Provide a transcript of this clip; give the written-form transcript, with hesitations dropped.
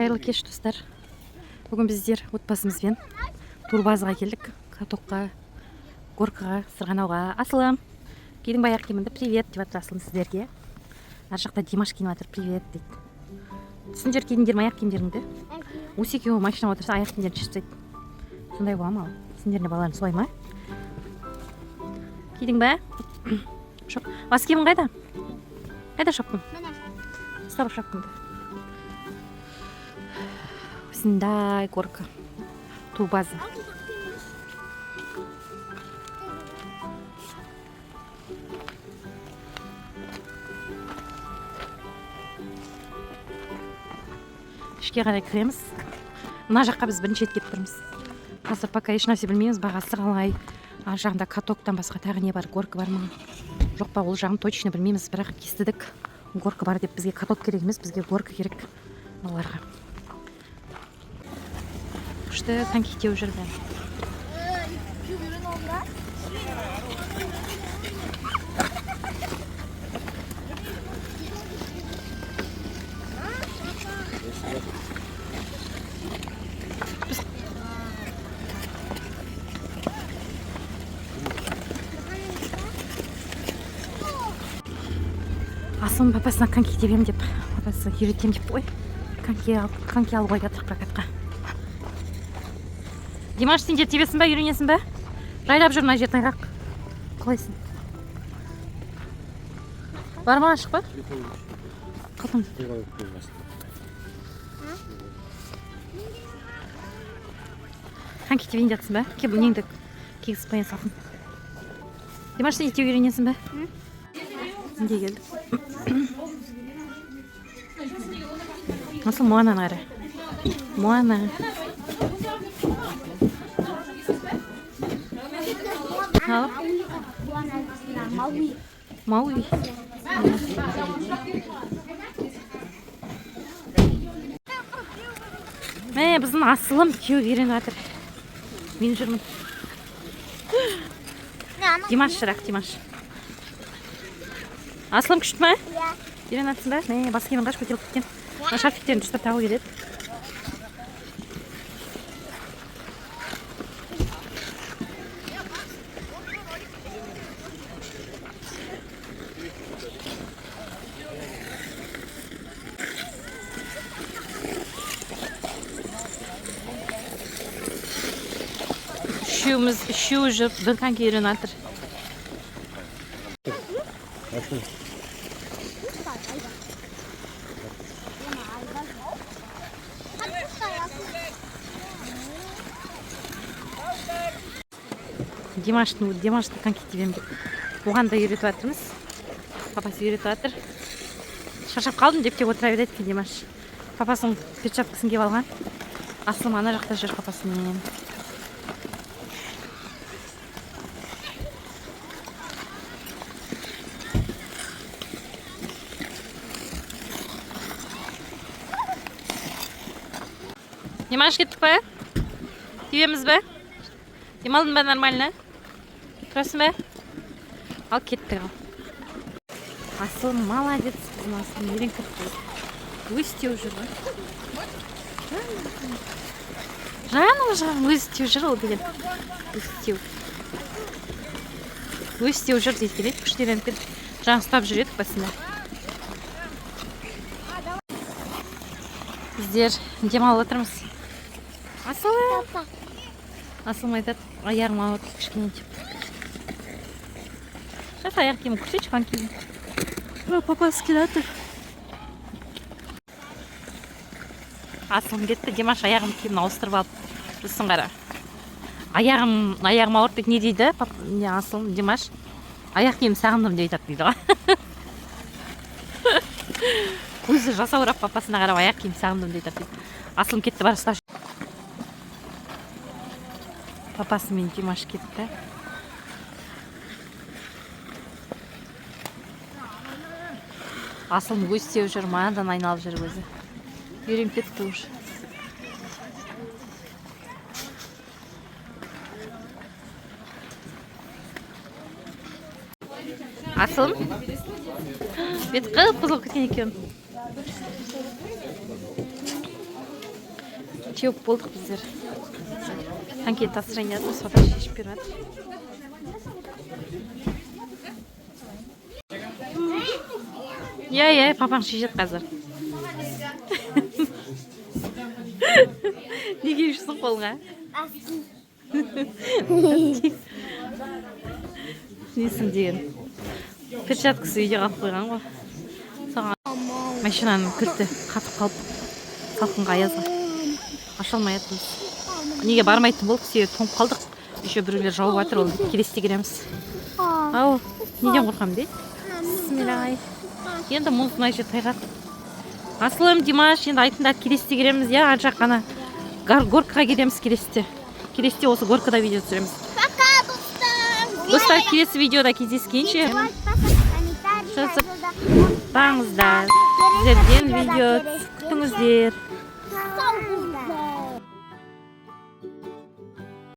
Қайырлы кеш достар. Бүгін біздер отбасымызбен турбазаға келдік. Катокқа, горкаға, сырғанауға. Асылым, кидің бе аяқ киіміңді? Привет деп жатыр Асылым сіздерге. Ар жақта Димаш киініп жатыр. Привет дейді. Түсіндер кидіңдер ме аяқ киімдеріңді? Осы екеуі машина отырса аяқ киімдерін шешсейді. Сондай бола ма? Сендердің балаларың солай ма? Кидің бе? Шоп. Бас киімің қайда? Қайда шопың? Ұстап шопыңды. Осындай горка, турбаза. Ішке қарай кіреміз. Мына жаққа біз бірінші рет келіп тұрмыз. Қазір пока еш нәрсе білмейміз, бағасы қалай. Ар жағында катоктан басқа тағы не бар, горка бар ма? Жоқ па, ол жағын точно білмейміз, бірақ естідік. Горка бар деп, бізге каток керек емес, бізге горка керек балаларға. Күшті коньки теуіп жүрді. Асылым папасына коньки тебем деп, папасы үйретем деп қой. Коньки алуға жатыр прокатқа. Димаш, сен де тебесің бе, үйренесің бе? Жайлап жүр мына жерден ақ. Қалайсың? Бар ма, ашық па? Қалтың. Коньки тебейін жатсың ба? Кеп үнеңді кегізіп қоян салқын. Димаш, сен де теб үйренесің бе? Неге келді? Nasıl Moana nara? Moana. Al. Maui. Біздің Асылым теуіп үйреніп жатыр. Мен жүрмін. Димаш шырақ, Димаш. Асылым күшті ме? Иә. Үйреніп жатсың ба? Бас киімін қаш көтеріліп кеткен. Шарфиктерін дұрыстап тағу келеді. Үшеуі жүріп бір коньки үйреніп жатыр. Димашты коньки тебем деп. Оған да үйретіп жатырмыз. Папасы үйретіп жатыр. Шаршап қалдым деп кеп отыра береді екен Димаш. Папасының перчаткасын киіп алған. Асылым ана жақта жүр папасымен. Димаш, кеттік па? Тебеміз ба? Демалдың ба нормально? Тұрасың ба? Ал кеттік ал. Асылым молодец, біздің Асылым үйрен кіріп. Өз теуіп жүр ғой. Жаным, өз теуіп жүр ол деген. Өз теуіп жүр дейді келеді, күштереніп келді. Жаңа ұстап жүреді басында. Біздер демалып отырмыз. Асылым! Асылым айтады, аяғым ауыр кішкене деп. Сейчас аяқ киімін көрсетші конькиін. Папасы келеді. Асылым кетті, Димаш аяғым киімін ауыстырып алып. Білсін қара. Аяғым ауыр дейді, не дейді? Асылым, Димаш, аяқ киім сағындым дейді ғой. Өзі жасаурап папасына қарап аяқ киім сағындым дейді. Асылым кетті, бар ұстап. Папасы мен Димаш кетті. Асылым өз теуіп жүр, маядан айналып жүр өзі. Үйреніп кетті уже. Асылым? Беті қып-қызыл кеткен екен. теуіп болдық біздер. Коньки тапсырайын дедім, сода шешіп беріп жатыр. Иә, папаң шешеді қазір. Неге жүрсің қолға? Несін деген? Перчаткасы үйде қалып қойған ғой. Соған машинаның кілті қатып қалып, салқынға аязға. Аша алмай жатырмыз. Неге бармайтын болдық, себебі тоңып қалдық. Еще біреулер жауып жатыр, ол келесте келеміз. Ау, неден қорқамын дейді? Бисмилlah. Енді мұздың айшы тайғақ. Асылым, Димаш, енді айтында келесте келеміз, я, ар жақ қана горкаға келеміз келесте. Келесте осы горкада видео түсіреміз. Достар, келесі видеода кездескенше жазып таңыздар. Сіздерден видео күтіңіздер.